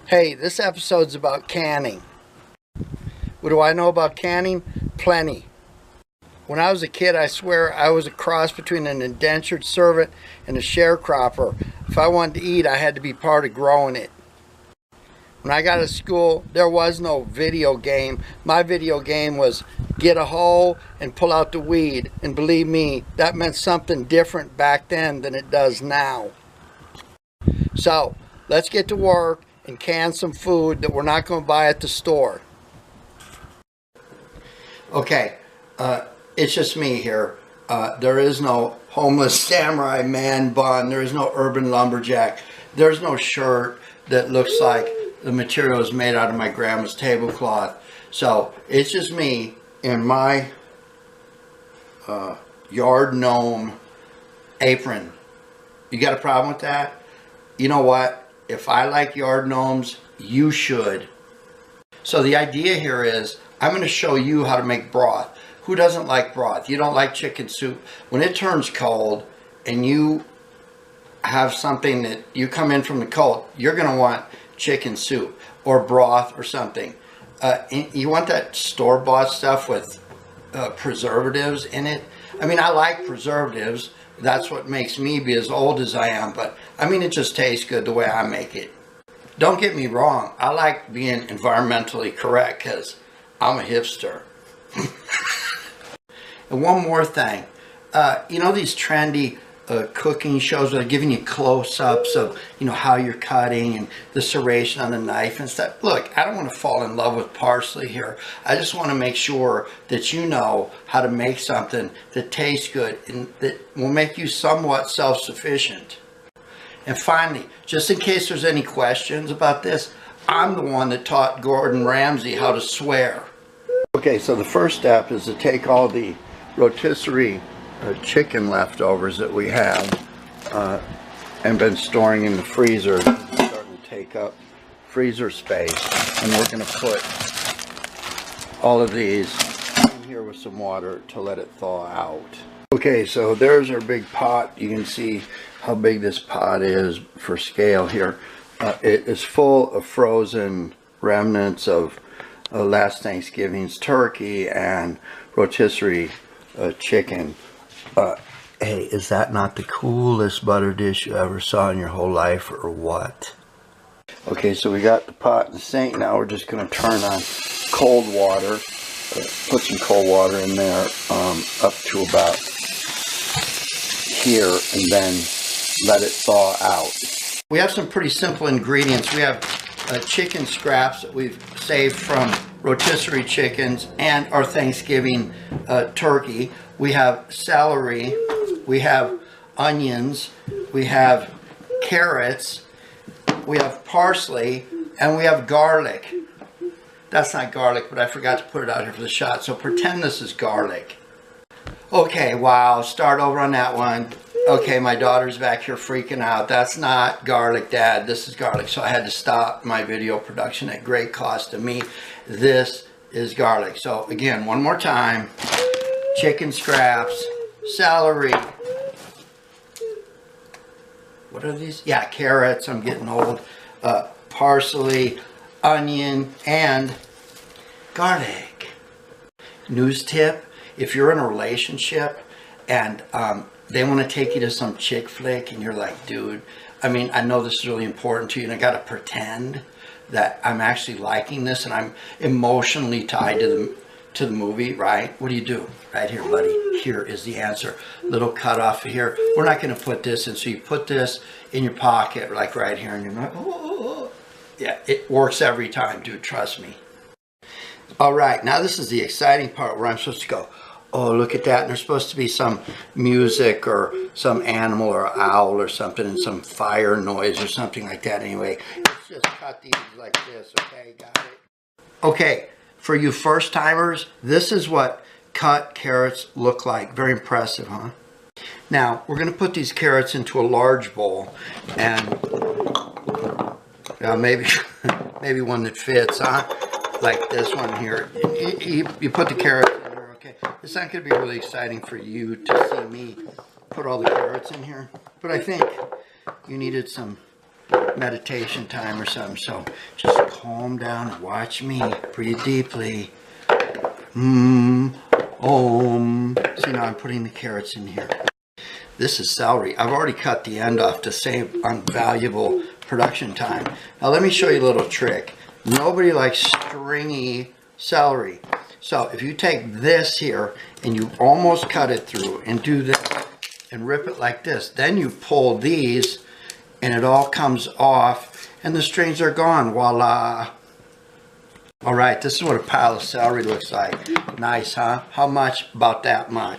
Hey, this episode's about canning. What do I know about canning? Plenty. When I was a kid, I swear I was a cross between an indentured servant and a sharecropper. If I wanted to eat, I had to be part of growing it. When I got to school, there was no video game. My video game was get a hoe and pull out the weed. And believe me, that meant something different back then than it does now. So, let's get to work and can some food that we're not going to buy at the store. Okay, it's just me here. There is no homeless samurai man bun. There is no urban lumberjack. There's no shirt that looks like the material is made out of my grandma's tablecloth. So it's just me in my yard gnome apron. You got a problem with that? You know what? If I like yard gnomes, you should. So the idea here is I'm going to show you how to make broth. Who doesn't like broth? You don't like chicken soup. When it turns cold and you have something that you come in from the cold, you're going to want chicken soup or broth or something. You want that store-bought stuff with preservatives in it. I mean, I like preservatives. That's what makes me be as old as I am. But I mean, it just tastes good the way I make it. Don't get me wrong. I like being environmentally correct because I'm a hipster. And one more thing. You know these trendy cooking shows where they're giving you close-ups of, you know, how you're cutting and the serration on the knife and stuff. Look, I don't want to fall in love with parsley here. I just want to make sure that you know how to make something that tastes good and that will make you somewhat self-sufficient. And finally, just in case there's any questions about this, I'm the one that taught Gordon Ramsay how to swear. Okay, so the first step is to take all the rotisserie chicken leftovers that we have and been storing in the freezer. It's starting to take up freezer space, and we're going to put all of these in here with some water to let it thaw out. Okay, so there's our big pot. You can see how big this pot is for scale here. It is full of frozen remnants of last Thanksgiving's turkey and rotisserie chicken. Hey, is that not the coolest butter dish you ever saw in your whole life, or what? Okay, so we got the pot in the sink. Now we're just going to turn on cold water. Put some cold water in there up to about here, and then let it thaw out. We have some pretty simple ingredients. We have chicken scraps that we've saved from rotisserie chickens and our Thanksgiving turkey. We have celery, we have onions, we have carrots, we have parsley, and we have garlic. That's not garlic, but I forgot to put it out here for the shot, so pretend this is garlic. Okay, wow, start over on that one. Okay, my daughter's back here freaking out. That's not garlic, Dad. This is garlic. So I had to stop my video production at great cost to me. This is garlic. So again, one more time. Chicken scraps, celery. What are these? Yeah, carrots. I'm getting old. Parsley, onion, and garlic. News tip. If you're in a relationship and they want to take you to some chick flick and you're like, dude, I mean, I know this is really important to you and I got to pretend that I'm actually liking this and I'm emotionally tied to the movie, right? What do? Right here, buddy. Here is the answer. Little cut off here. We're not going to put this in. So you put this in your pocket, like right here, and you're like, oh. Yeah, it works every time, dude. Trust me. All right. Now this is the exciting part where I'm supposed to go, oh, look at that. And there's supposed to be some music or some animal or owl or something and some fire noise or something like that. Anyway, let's just cut these like this, okay? Got it? Okay, for you first timers, this is what cut carrots look like. Very impressive, huh? Now, we're going to put these carrots into a large bowl and maybe one that fits, huh? Like this one here. You put the carrots in here, okay? It's not going to be really exciting for you to see me put all the carrots in here, but I think you needed some meditation time or something. So just calm down and watch me. Breathe deeply. Om. See, now I'm putting the carrots in here. This is celery. I've already cut the end off to save on valuable production time. Now let me show you a little trick. Nobody likes stringy celery. So if you take this here and you almost cut it through and do this and rip it like this, then you pull these and it all comes off and the strings are gone. Voila. All right, this is what a pile of celery looks like. Nice, huh? How much? About that much.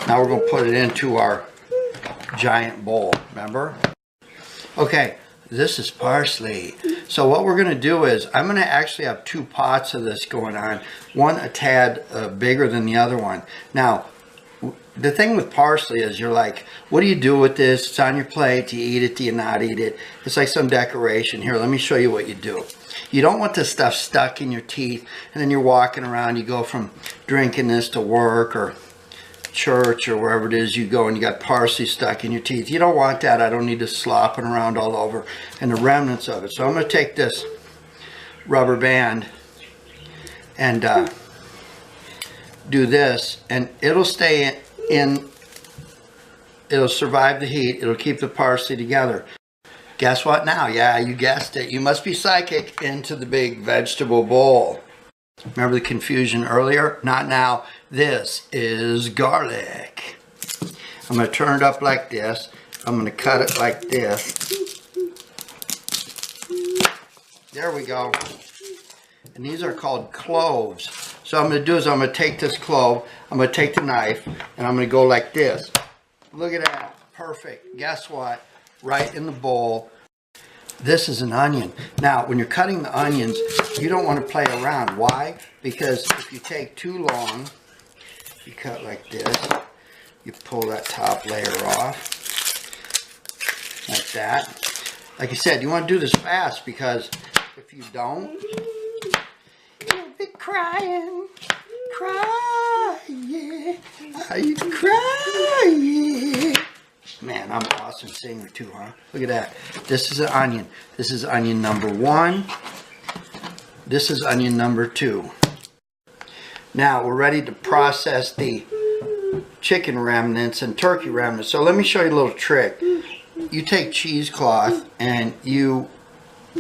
Now we're going to put it into our giant bowl, remember? Okay, this is parsley. So what we're going to do is, I'm going to actually have 2 pots of this going on. One a tad bigger than the other one. Now, the thing with parsley is you're like, what do you do with this? It's on your plate. Do you eat it? Do you not eat it? It's like some decoration. Here, let me show you what you do. You don't want this stuff stuck in your teeth and then you're walking around. You go from drinking this to work or church or wherever it is you go and you got parsley stuck in your teeth. You don't want that. I don't need this slopping around all over and the remnants of it. So I'm going to take this rubber band and do this, and it'll stay in, it'll survive the heat, it'll keep the parsley together. Guess what now? Yeah, you guessed it. You must be psychic. Into the big vegetable bowl. Remember the confusion earlier? Not now. This is garlic. I'm going to turn it up like this. I'm going to cut it like this. There we go. And these are called cloves. So what I'm going to do is I'm going to take this clove, I'm going to take the knife, and I'm going to go like this. Look at that. Perfect. Guess what? Right in the bowl. This is an onion. Now, when you're cutting the onions, you don't want to play around. Why? Because if you take too long, you cut like this, you pull that top layer off, like that. Like I said, you want to do this fast because if you don't, you'll be crying, crying, are you crying? Man, I'm an awesome singer too, huh? Look at that. This is an onion. This is onion number 1. This is onion number 2. Now we're ready to process the chicken remnants and turkey remnants. So let me show you a little trick. You take cheesecloth and you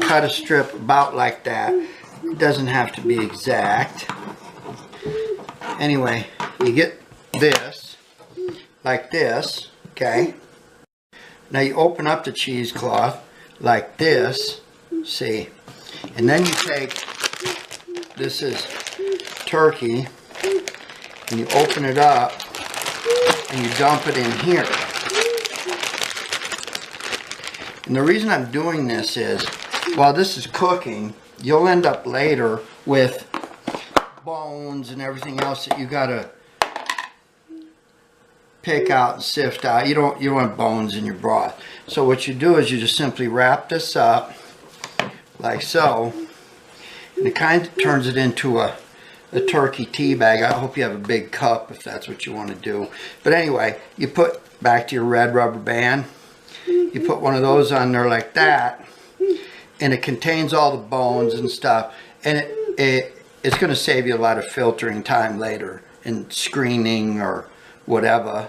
cut a strip about like that. It doesn't have to be exact. Anyway, you get this like this, okay? Now you open up the cheesecloth like this, see, and then you take, this is turkey, and you open it up and you dump it in here. And the reason I'm doing this is, while this is cooking, you'll end up later with bones and everything else that you gotta pick out and sift out. You don't want bones in your broth. So what you do is you just simply wrap this up like so, and it kind of turns it into a turkey tea bag. I hope you have a big cup if that's what you want to do. But anyway, you put back to your red rubber band, you put one of those on there like that, and it contains all the bones and stuff, and it's going to save you a lot of filtering time later and screening or whatever.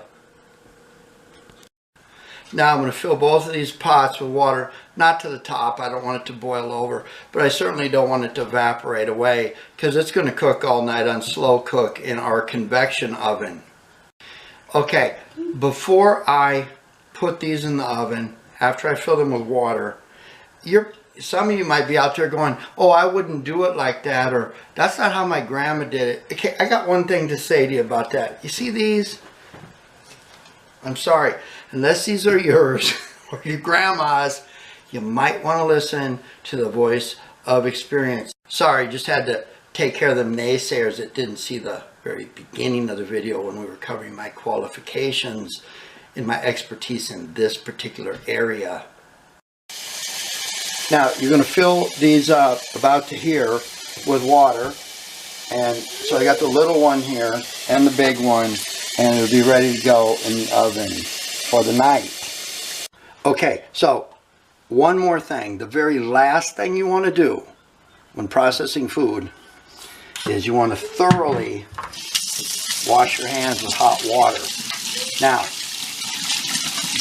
Now I'm going to fill both of these pots with water, not to the top. I don't want it to boil over, but I certainly don't want it to evaporate away because it's going to cook all night on slow cook in our convection oven. Okay, before I put these in the oven, after I fill them with water, some of you might be out there going, oh, I wouldn't do it like that, or that's not how my grandma did it. Okay, I got one thing to say to you about that. You see these? I'm sorry, unless these are yours or your grandma's, you might want to listen to the voice of experience. Sorry, just had to take care of the naysayers that didn't see the very beginning of the video when we were covering my qualifications and my expertise in this particular area. Now, you're going to fill these up about to here with water. And so I got the little one here and the big one, and it'll be ready to go in the oven for the night. Okay, so one more thing. The very last thing you want to do when processing food is you want to thoroughly wash your hands with hot water. Now,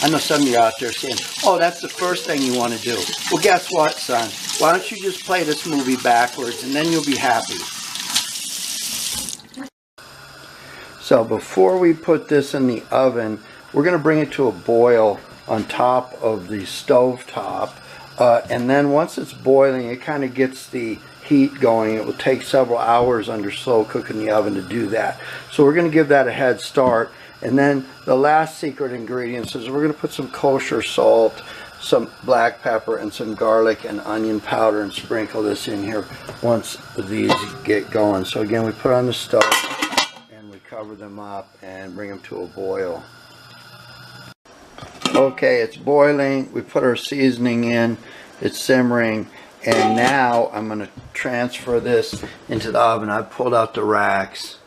I know some of you out there saying, oh, that's the first thing you want to do. Well, guess what, son? Why don't you just play this movie backwards and then you'll be happy. So before we put this in the oven, we're going to bring it to a boil on top of the stove top. And then once it's boiling, it kind of gets the heat going. It will take several hours under slow cook in the oven to do that. So we're going to give that a head start. And then the last secret ingredients is we're going to put some kosher salt, some black pepper, and some garlic and onion powder and sprinkle this in here once these get going. So again, we put on the stove and we cover them up and bring them to a boil. Okay, it's boiling. We put our seasoning in. It's simmering. And now I'm going to transfer this into the oven. I've pulled out the racks.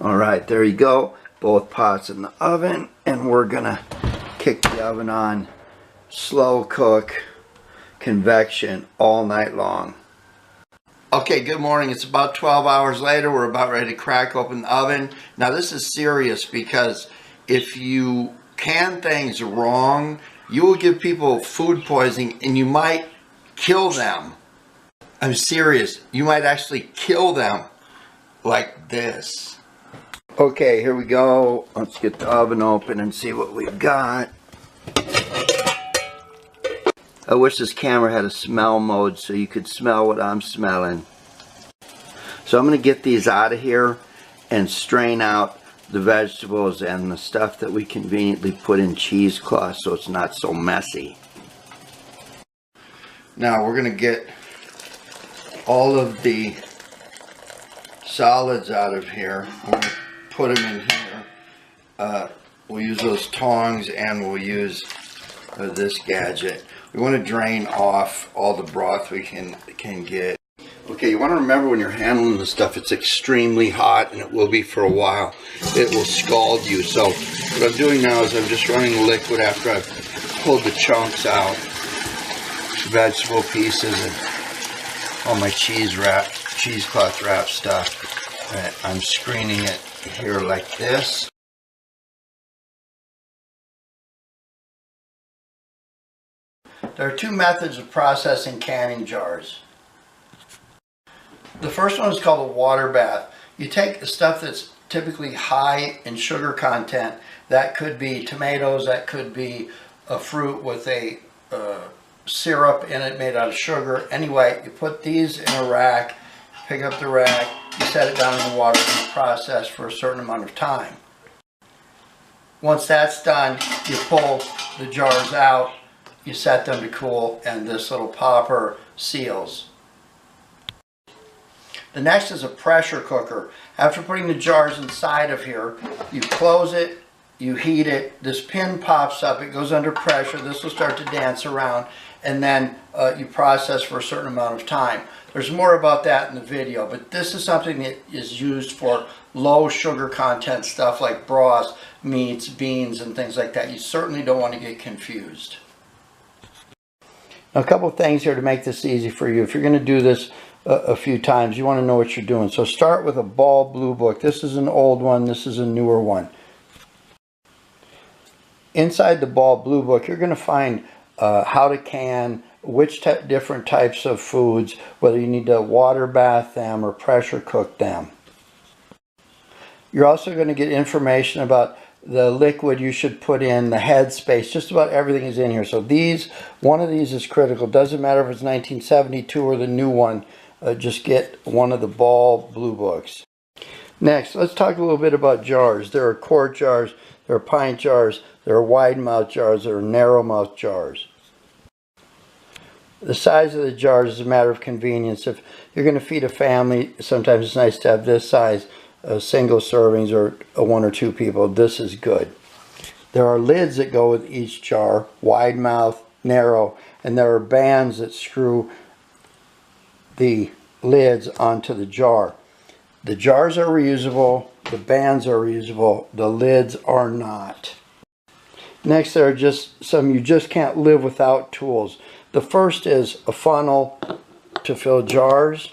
Alright, there you go. Both pots in the oven. And we're going to kick the oven on slow cook, convection all night long. Okay, good morning. It's about 12 hours later. We're about ready to crack open the oven. Now this is serious because if you can things wrong, you will give people food poisoning and you might kill them. I'm serious. You might actually kill them like this. Okay, here we go. Let's get the oven open and see what we've got. I wish this camera had a smell mode so you could smell what I'm smelling. So I'm going to get these out of here and strain out the vegetables and the stuff that we conveniently put in cheesecloth so it's not so messy. Now we're going to get all of the solids out of here. We're going to put them in here. We'll use those tongs and we'll use this gadget. We want to drain off all the broth we can get. Okay, you want to remember when you're handling this stuff, it's extremely hot and it will be for a while. It will scald you. So what I'm doing now is I'm just running the liquid after I've pulled the chunks out, vegetable pieces, and all my cheesecloth wrap stuff. And I'm screening it here like this. There are two methods of processing canning jars. The first one is called a water bath. You take the stuff that's typically high in sugar content. That could be tomatoes, that could be a fruit with a syrup in it made out of sugar. Anyway, you put these in a rack, pick up the rack, you set it down in the water and you process for a certain amount of time. Once that's done, you pull the jars out, you set them to cool, and this little popper seals. The next is a pressure cooker. After putting the jars inside of here, you close it, you heat it, this pin pops up, it goes under pressure, this will start to dance around, and then you process for a certain amount of time. There's more about that in the video, but this is something that is used for low sugar content stuff like broths, meats, beans, and things like that. You certainly don't want to get confused. Now, a couple things here to make this easy for you. If you're going to do this a few times, you want to know what you're doing. So start with a Ball Blue Book. This is an old one, this is a newer one. Inside the Ball Blue Book, you're going to find how to can, which different types of foods, whether you need to water bath them or pressure cook them. You're also going to get information about the liquid you should put in, the head space, just about everything is in here. So one of these is critical. Doesn't matter if it's 1972 or the new one, just get one of the Ball Blue Books. Next, let's talk a little bit about jars. There are quart jars, there are pint jars, there are wide mouth jars, there are narrow mouth jars. The size of the jars is a matter of convenience. If you're going to feed a family, sometimes it's nice to have this size, single servings or one or two people. This is good. There are lids that go with each jar, wide mouth, narrow, and there are bands that screw the lids onto the jar. The jars are reusable, the bands are reusable, the lids are not. Next, there are just some you just can't live without tools. The first is a funnel to fill jars.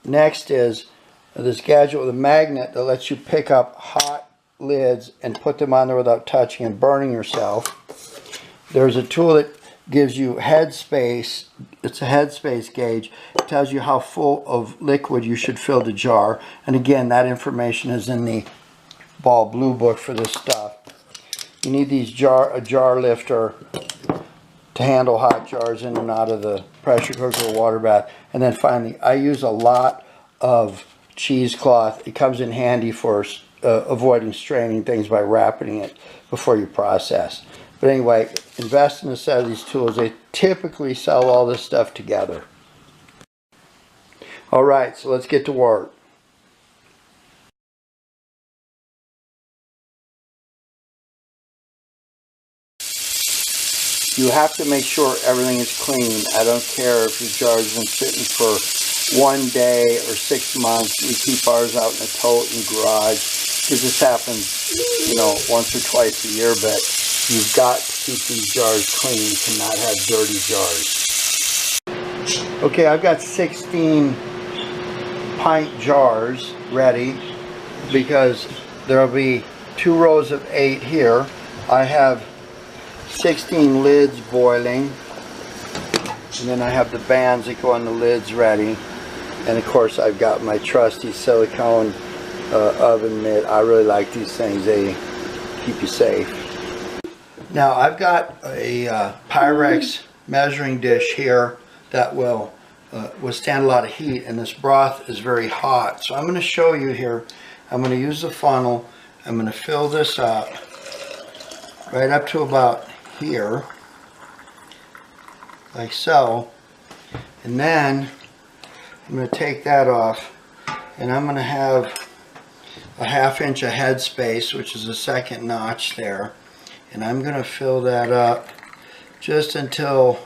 Next is this gadget with a magnet that lets you pick up hot lids and put them on there without touching and burning yourself. There's a tool that gives you headspace. It's a headspace gauge. It tells you how full of liquid you should fill the jar. And again, that information is in the Ball Blue book for this stuff. You need a jar lifter to handle hot jars in and out of the pressure cooker or water bath. And then finally, I use a lot of cheesecloth. It comes in handy for avoiding straining things by wrapping it before you process. But anyway, invest in a set of these tools. They typically sell all this stuff together. All right, so let's get to work. You have to make sure everything is clean. I don't care if your jar's been sitting for 1 day or 6 months. We keep ours out in a tote in the garage because this happens, you know, once or twice a year, but you've got to keep these jars clean. You cannot have dirty jars. Okay, I've got 16 pint jars ready because there'll be 2 rows of 8 here. I have 16 lids boiling, and then I have the bands that go on the lids ready, and of course I've got my trusty silicone oven mitt. I really like these things. They keep you safe. Now I've got a Pyrex measuring dish here that will withstand a lot of heat, and this broth is very hot. So I'm going to show you here. I'm going to use the funnel. I'm going to fill this up right up to about here, like so, and then I'm going to take that off, and I'm going to have a 1/2 inch of headspace, which is the second notch there, and I'm going to fill that up just until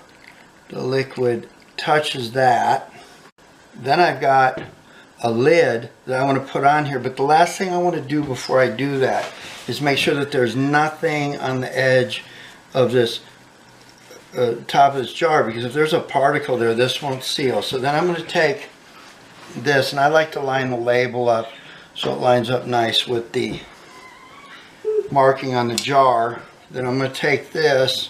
the liquid touches that. Then I've got a lid that I want to put on here, but the last thing I want to do before I do that is make sure that there's nothing on the edge of this top of this jar, because if there's a particle there, this won't seal. So then I'm going to take this, and I like to line the label up so it lines up nice with the marking on the jar. Then I'm going to take this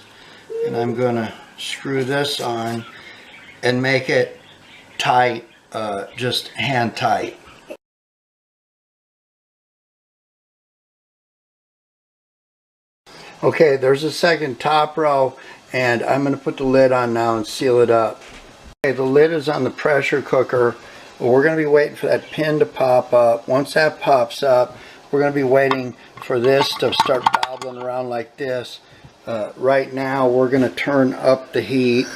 and I'm going to screw this on and make it tight, just hand tight. Okay, there's a second top row, and I'm going to put the lid on now and seal it up. Okay, the lid is on the pressure cooker. We're going to be waiting for that pin to pop up. Once that pops up, we're going to be waiting for this to start bobbling around like this. Right now, we're going to turn up the heat.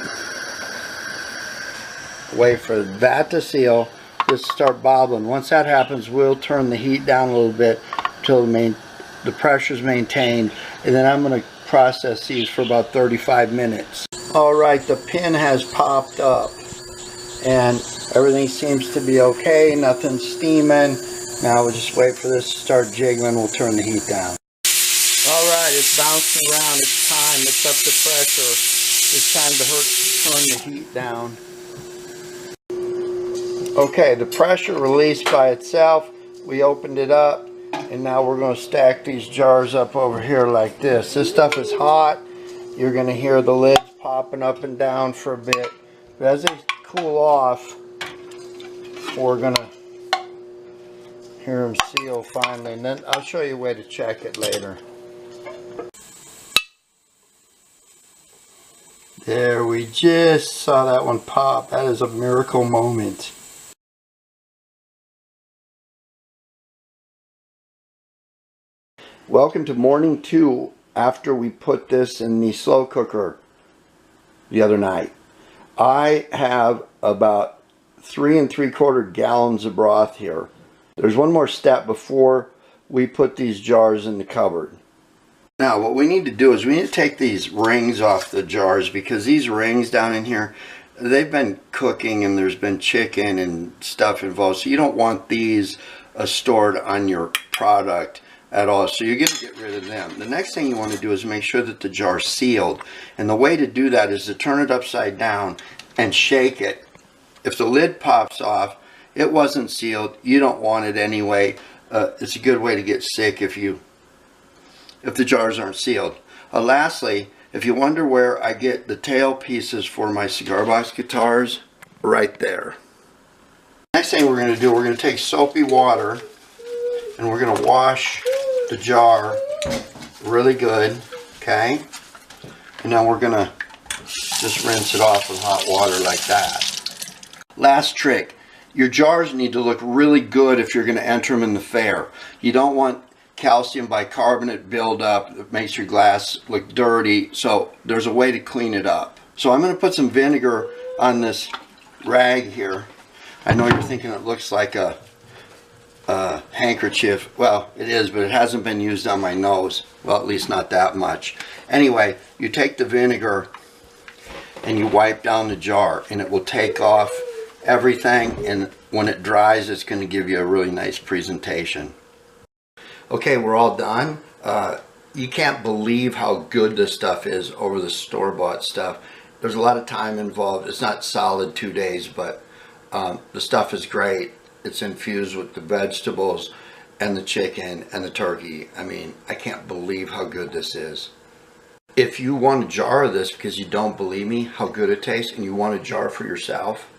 Wait for that to seal. Just start bobbling. Once that happens, we'll turn the heat down a little bit until the pressure is maintained, and then I'm going to process these for about 35 minutes. Alright, the pin has popped up and everything seems to be okay, nothing's steaming. Now we'll just wait for this to start jiggling. We'll turn the heat down. Alright, it's bouncing around. It's time. It's up to pressure. It's time to turn the heat down. Okay, the pressure released by itself. We opened it up, and now we're going to stack these jars up over here like this. This stuff is hot. You're going to hear the lids popping up and down for a bit. But as they cool off, we're going to hear them seal finally. And then I'll show you a way to check it later. There, we just saw that one pop. That is a miracle moment. Welcome to morning 2 after we put this in the slow cooker the other night. I have about 3 3/4 gallons of broth here. There's one more step before we put these jars in the cupboard. Now what we need to do is we need to take these rings off the jars, because these rings down in here, they've been cooking and there's been chicken and stuff involved, so you don't want these stored on your product. at all. So you're going to get rid of them. The next thing you want to do is make sure that the jar's sealed. And the way to do that is to turn it upside down and shake it. If the lid pops off, it wasn't sealed. You don't want it anyway. It's a good way to get sick if the jars aren't sealed. Lastly, if you wonder where I get the tail pieces for my cigar box guitars, right there. Next thing we're going to do, we're going to take soapy water and we're going to wash the jar really good, okay? And now we're going to just rinse it off with hot water like that. Last trick, your jars need to look really good if you're going to enter them in the fair. You don't want calcium bicarbonate buildup that makes your glass look dirty, so there's a way to clean it up. So I'm going to put some vinegar on this rag here. I know you're thinking it looks like a handkerchief. Well, it is, but it hasn't been used on my nose. Well, at least not that much. Anyway, you take the vinegar and you wipe down the jar and it will take off everything, and when it dries it's going to give you a really nice presentation. Okay, we're all done. You can't believe how good this stuff is over the store-bought stuff. There's a lot of time involved. It's not solid 2 days, but the stuff is great. It's infused with the vegetables and the chicken and the turkey. I mean, I can't believe how good this is. If you want a jar of this because you don't believe me how good it tastes and you want a jar for yourself,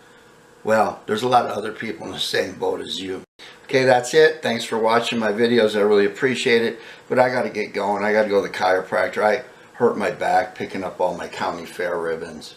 well, there's a lot of other people in the same boat as you. Okay, that's it. Thanks for watching my videos. I really appreciate it. But I got to get going. I got to go to the chiropractor. I hurt my back picking up all my county fair ribbons.